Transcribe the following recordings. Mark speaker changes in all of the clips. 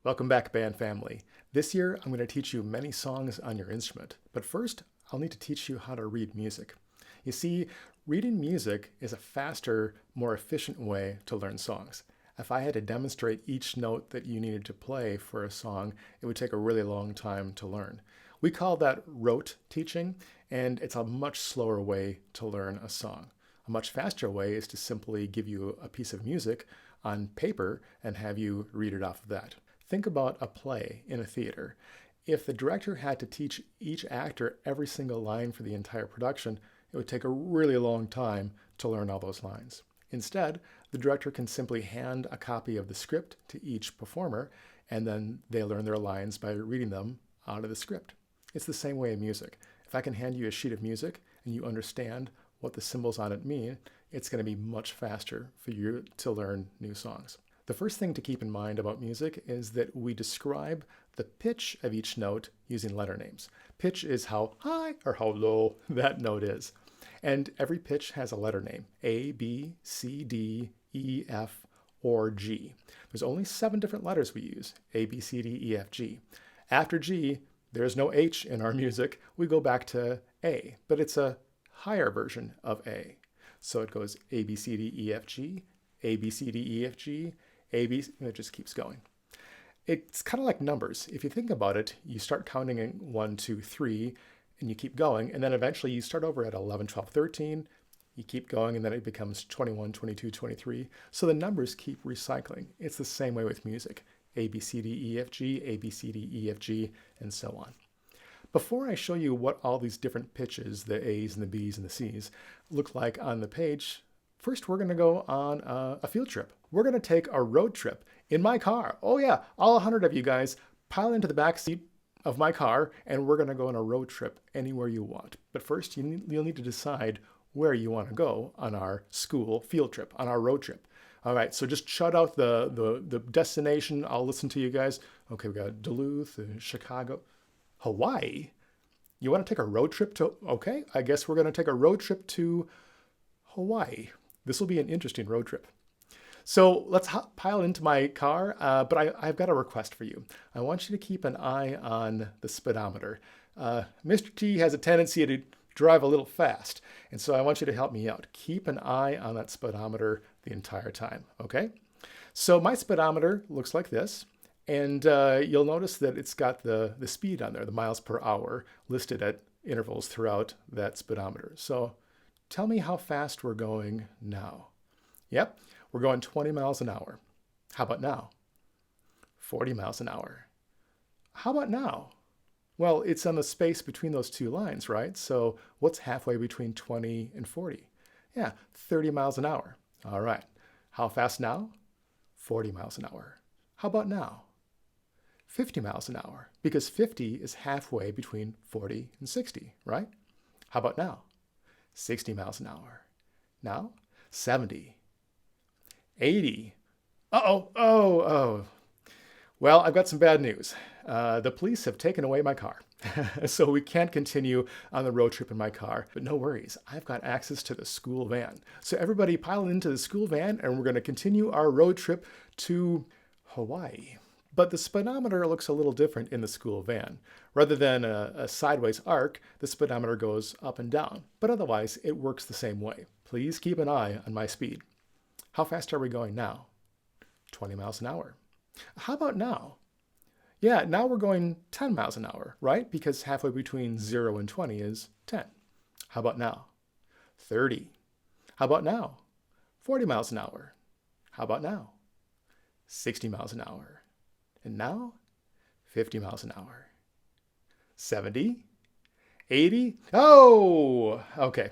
Speaker 1: Welcome back, band family. This year, I'm going to teach you many songs on your instrument, but first, I'll need to teach you how to read music. You see, reading music is a faster, more efficient way to learn songs. If I had to demonstrate each note that you needed to play for a song, it would take a really long time to learn. We call that rote teaching, and it's a much slower way to learn a song. A much faster way is to simply give you a piece of music on paper and have you read it off of that. Think about a play in a theater. If the director had to teach each actor every single line for the entire production, it would take a really long time to learn all those lines. Instead, the director can simply hand a copy of the script to each performer, and then they learn their lines by reading them out of the script. It's the same way in music. If I can hand you a sheet of music and you understand what the symbols on it mean, it's going to be much faster for you to learn new songs. The first thing to keep in mind about music is that we describe the pitch of each note using letter names. Pitch is how high or how low that note is. And every pitch has a letter name: A, B, C, D, E, F, or G. There's only 7 different letters we use: A, B, C, D, E, F, G. After G, there's no H in our music. We go back to A, but it's a higher version of A. So it goes A, B, C, D, E, F, G, A, B, C, D, E, F, G, A, B, and it just keeps going. It's kind of like numbers. If you think about it, you start counting in 1, 2, 3, and you keep going, and then eventually you start over at 11, 12, 13, you keep going, and then it becomes 21, 22, 23. So the numbers keep recycling. It's the same way with music. A, B, C, D, E, F, G, A, B, C, D, E, F, G, and so on. Before I show you what all these different pitches, the A's and the B's and the C's, look like on the page, first we're going to go on a field trip. We're going to take a road trip in my car. Oh yeah, all 100 of you guys pile into the back seat of my car, and we're going to go on a road trip anywhere you want. But first, you'll need to decide where you want to go on our school field trip, on our road trip. All right, so just shout out the destination. I'll listen to you guys. Okay, we got Duluth, Chicago, Hawaii. You want to take a road trip to, okay, I guess we're going to take a road trip to Hawaii. This will be an interesting road trip. So let's pile into my car, but I've got a request for you. I want you to keep an eye on the speedometer. Mr. T has a tendency to drive a little fast, and so I want you to help me out. Keep an eye on that speedometer the entire time, okay? So my speedometer looks like this, and you'll notice that it's got the speed on there, the miles per hour, listed at intervals throughout that speedometer. So tell me how fast we're going now. Yep, we're going 20 miles an hour. How about now? 40 miles an hour. How about now? Well, it's on the space between those two lines, right? So what's halfway between 20 and 40? Yeah, 30 miles an hour. All right. How fast now? 40 miles an hour. How about now? 50 miles an hour, because 50 is halfway between 40 and 60, right? How about now? 60 miles an hour. Now, 70, 80. Oh. Well, I've got some bad news. The police have taken away my car. So we can't continue on the road trip in my car. But no worries, I've got access to the school van. So everybody pile into the school van, and we're going to continue our road trip to Hawaii. But the speedometer looks a little different in the school van. Rather than a sideways arc, the speedometer goes up and down. But otherwise, it works the same way. Please keep an eye on my speed. How fast are we going now? 20 miles an hour. How about now? Yeah, now we're going 10 miles an hour, right? Because halfway between 0 and 20 is 10. How about now? 30. How about now? 40 miles an hour. How about now? 60 miles an hour. And now, 50 miles an hour. 70, 80. Oh, okay.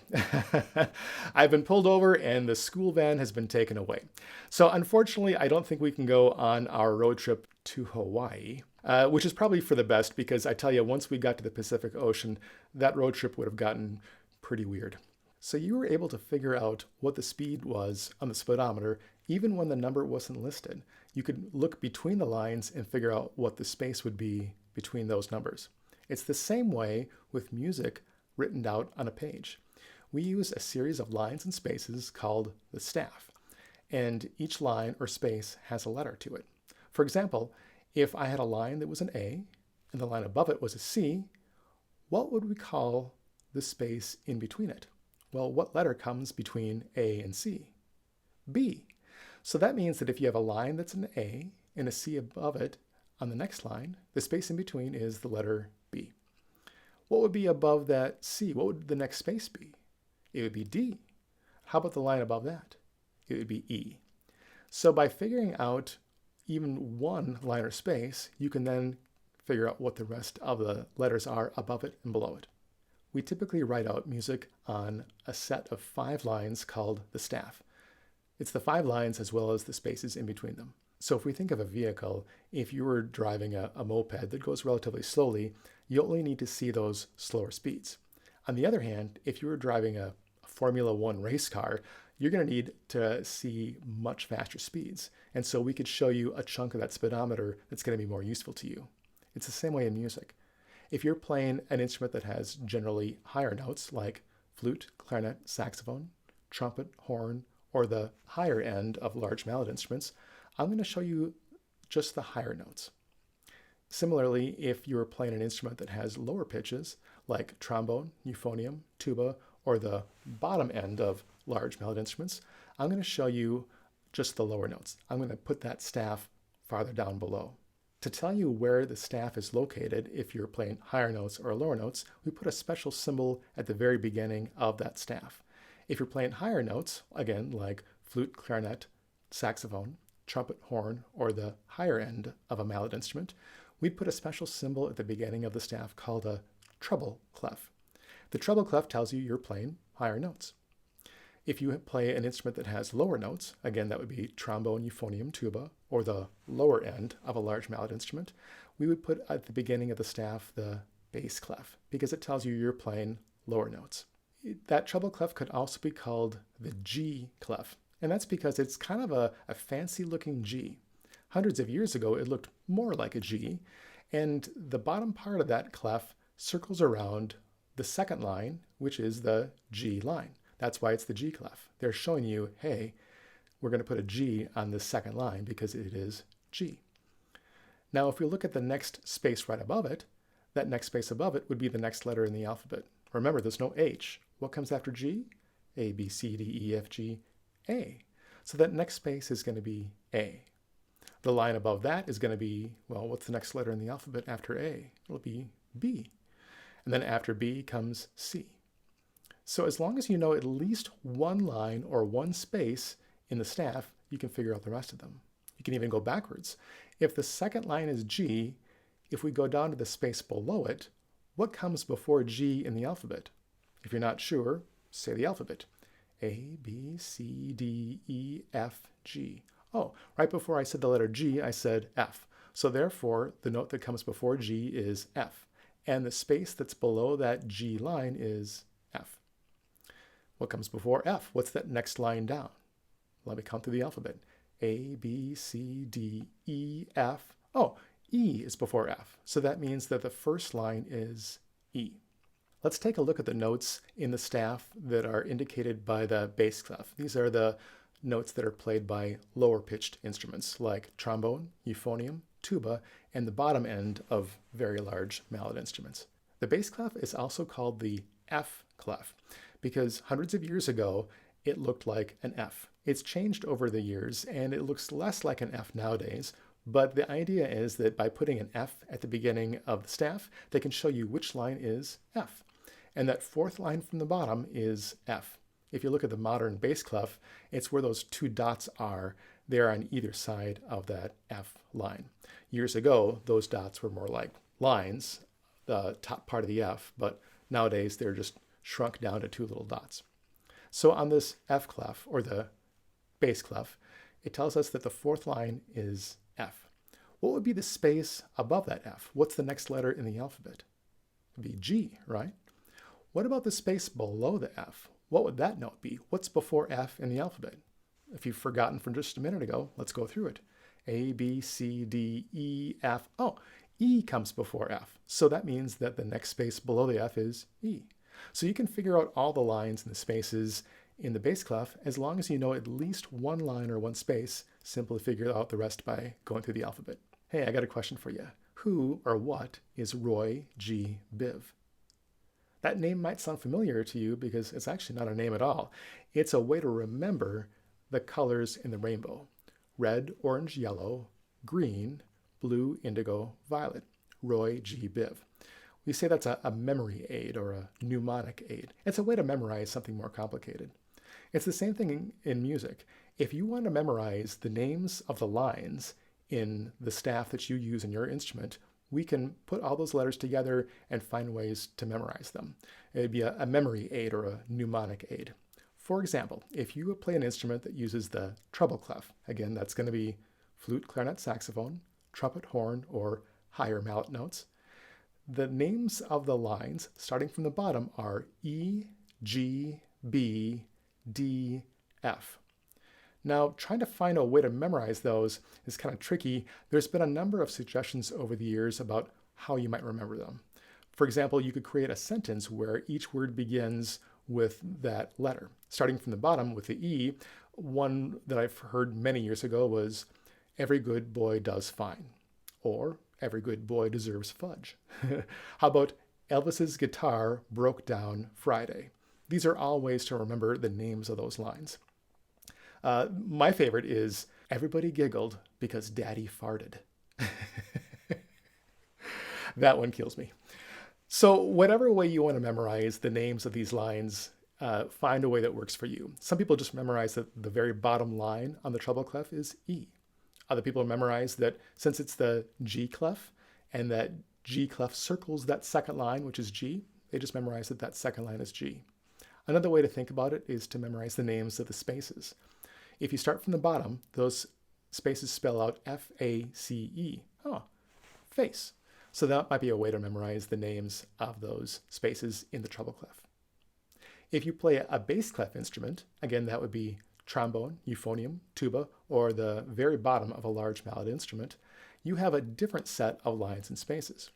Speaker 1: I've been pulled over and the school van has been taken away. So unfortunately, I don't think we can go on our road trip to Hawaii, which is probably for the best, because I tell you, once we got to the Pacific Ocean, that road trip would have gotten pretty weird. So you were able to figure out what the speed was on the speedometer, even when the number wasn't listed. You could look between the lines and figure out what the space would be between those numbers. It's the same way with music written out on a page. We use a series of lines and spaces called the staff, and each line or space has a letter to it. For example, If I had a line that was an A and the line above it was a C, what would we call the space in between it? Well, what letter comes between A and C? B. So that means that if you have a line that's an A and a C above it, on the next line, the space in between is the letter B. What would be above that C? What would the next space be? It would be D. How about the line above that? It would be E. So by figuring out even one line or space, you can then figure out what the rest of the letters are above it and below it. We typically write out music on a set of 5 lines called the staff. It's the 5 lines as well as the spaces in between them. So if we think of a vehicle, if you were driving a moped that goes relatively slowly, you only need to see those slower speeds. On the other hand, if you were driving a Formula One race car, you're going to need to see much faster speeds. And so we could show you a chunk of that speedometer that's going to be more useful to you. It's the same way in music. If you're playing an instrument that has generally higher notes like flute, clarinet, saxophone, trumpet, horn, or the higher end of large mallet instruments, I'm going to show you just the higher notes. Similarly, if you're playing an instrument that has lower pitches like trombone, euphonium, tuba, or the bottom end of large mallet instruments, I'm going to show you just the lower notes. I'm going to put that staff farther down below. To tell you where the staff is located, if you're playing higher notes or lower notes, we put a special symbol at the very beginning of that staff. If you're playing higher notes, again, like flute, clarinet, saxophone, trumpet, horn, or the higher end of a mallet instrument, we put a special symbol at the beginning of the staff called a treble clef. The treble clef tells you you're playing higher notes. If you play an instrument that has lower notes, again, that would be trombone, euphonium, tuba, or the lower end of a large mallet instrument, we would put at the beginning of the staff the bass clef because it tells you you're playing lower notes. That treble clef could also be called the G clef, and that's because it's kind of a fancy looking G. Hundreds of years ago, it looked more like a G, and the bottom part of that clef circles around the second line, which is the G line. That's why it's the G clef. They're showing you, hey, we're going to put a G on this second line because it is G. Now, if we look at the next space right above it, that next space above it would be the next letter in the alphabet. Remember, there's no H. What comes after G? A, B, C, D, E, F, G, A. So that next space is going to be A. The line above that is going to be, well, what's the next letter in the alphabet after A? It'll be B. And then after B comes C. So as long as you know at least one line or one space in the staff, you can figure out the rest of them. You can even go backwards. If the second line is G, if we go down to the space below it, what comes before G in the alphabet? If you're not sure, say the alphabet. A, B, C, D, E, F, G. Oh, right before I said the letter G, I said F. So therefore, the note that comes before G is F. And the space that's below that G line is F. What comes before F? What's that next line down? Let me count through the alphabet. A, B, C, D, E, F. Oh, E is before F. So that means that the first line is E. Let's take a look at the notes in the staff that are indicated by the bass clef. These are the notes that are played by lower pitched instruments like trombone, euphonium, tuba, and the bottom end of very large mallet instruments. The bass clef is also called the F clef because hundreds of years ago, it looked like an F. It's changed over the years and it looks less like an F nowadays, but the idea is that by putting an F at the beginning of the staff, they can show you which line is F. And that fourth line from the bottom is F. If you look at the modern bass clef, it's where those 2 dots are. They're on either side of that F line. Years ago, those dots were more like lines, the top part of the F, but nowadays they're just shrunk down to 2 little dots. So on this F clef, or the bass clef, it tells us that the fourth line is F. What would be the space above that F? What's the next letter in the alphabet? It would be G, right? What about the space below the F? What would that note be? What's before F in the alphabet? If you've forgotten from just a minute ago, let's go through it. A, B, C, D, E, F. Oh, E comes before F. So that means that the next space below the F is E. So you can figure out all the lines and the spaces in the bass clef as long as you know at least one line or one space. Simply figure out the rest by going through the alphabet. Hey, I got a question for you. Who or what is Roy G. Biv? That name might sound familiar to you because it's actually not a name at all. It's a way to remember the colors in the rainbow: red, orange, yellow, green, blue, indigo, violet. Roy G. Biv. We say that's a memory aid or a mnemonic aid. It's a way to memorize something more complicated. It's the same thing in music. If you want to memorize the names of the lines in the staff that you use in your instrument, we can put all those letters together and find ways to memorize them. It'd be a memory aid or a mnemonic aid. For example, if you play an instrument that uses the treble clef, again, that's going to be flute, clarinet, saxophone, trumpet, horn, or higher mallet notes, the names of the lines starting from the bottom are E, G, B, D, F. Now, trying to find a way to memorize those is kind of tricky. There's been a number of suggestions over the years about how you might remember them. For example, you could create a sentence where each word begins with that letter. Starting from the bottom with the E, one that I've heard many years ago was, "Every good boy does fine," or "Every good boy deserves fudge." How about "Elvis's guitar broke down Friday"? These are all ways to remember the names of those lines. My favorite is "Everybody giggled because Daddy farted." That one kills me. So whatever way you want to memorize the names of these lines, find a way that works for you. Some people just memorize that the very bottom line on the treble clef is E. Other people memorize that since it's the G clef and that G clef circles that second line, which is G, they just memorize that that second line is G. Another way to think about it is to memorize the names of the spaces. If you start from the bottom, those spaces spell out F-A-C-E. Oh, face. So that might be a way to memorize the names of those spaces in the treble clef. If you play a bass clef instrument, again, that would be trombone, euphonium, tuba, or the very bottom of a large mallet instrument, you have a different set of lines and spaces.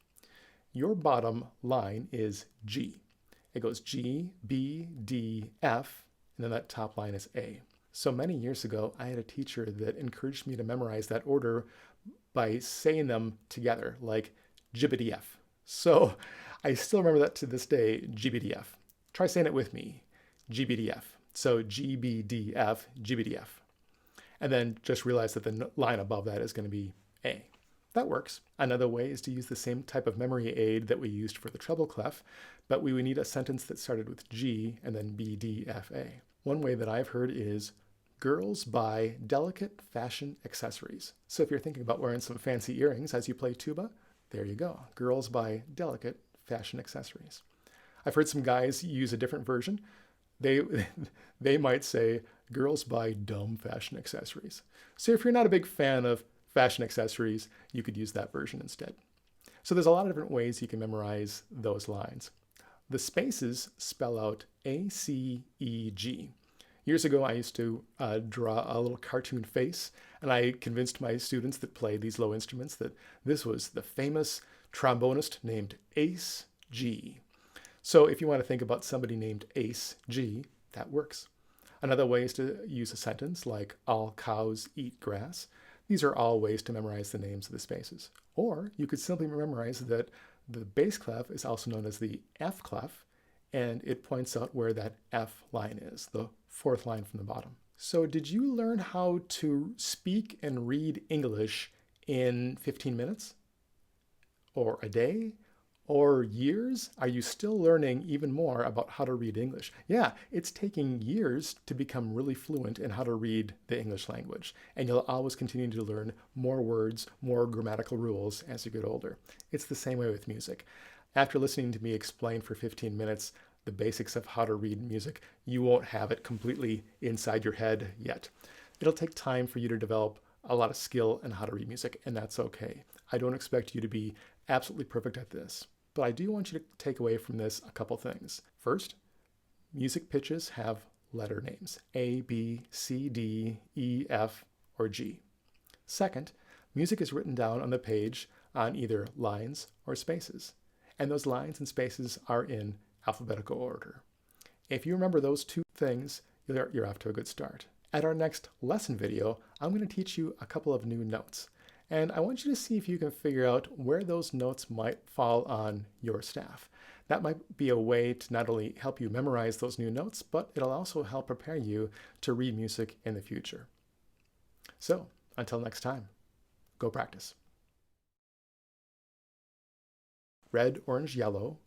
Speaker 1: Your bottom line is G. It goes G, B, D, F, and then that top line is A. So many years ago, I had a teacher that encouraged me to memorize that order by saying them together, like Jibbity-F. So I still remember that to this day, Jibbity-F. Try saying it with me, Jibbity-F. So G-B-D-F, Jibbity-F. And then just realize that the line above that is going to be A. That works. Another way is to use the same type of memory aid that we used for the treble clef, but we would need a sentence that started with G and then B, D, F, A. One way that I've heard is girls buy delicate fashion accessories. So if you're thinking about wearing some fancy earrings as you play tuba, there you go. Girls buy delicate fashion accessories. I've heard some guys use a different version. They might say girls buy dumb fashion accessories. So if you're not a big fan of fashion accessories, you could use that version instead. So there's a lot of different ways you can memorize those lines. The spaces spell out A-C-E-G. Years ago, I used to draw a little cartoon face, and I convinced my students that play these low instruments that this was the famous trombonist named Ace G. So if you want to think about somebody named Ace G, that works. Another way is to use a sentence like all cows eat grass. These are all ways to memorize the names of the spaces. Or you could simply memorize that the bass clef is also known as the F clef, and it points out where that F line is, the fourth line from the bottom. So did you learn how to speak and read English in 15 minutes? Or a day? Or years? Are you still learning even more about how to read English? Yeah, it's taking years to become really fluent in how to read the English language. And you'll always continue to learn more words, more grammatical rules as you get older. It's the same way with music. After listening to me explain for 15 minutes the basics of how to read music, you won't have it completely inside your head yet. It'll take time for you to develop a lot of skill in how to read music, and that's okay. I don't expect you to be absolutely perfect at this, but I do want you to take away from this a couple things. First, music pitches have letter names: A, B, C, D, E, F, or G. Second, music is written down on the page on either lines or spaces, and those lines and spaces are in alphabetical order. If you remember those two things, you're off to a good start. At our next lesson video, I'm going to teach you a couple of new notes. And I want you to see if you can figure out where those notes might fall on your staff. That might be a way to not only help you memorize those new notes, but it'll also help prepare you to read music in the future. So, until next time, go practice. Red, orange, yellow.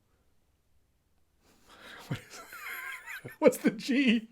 Speaker 1: What's the G?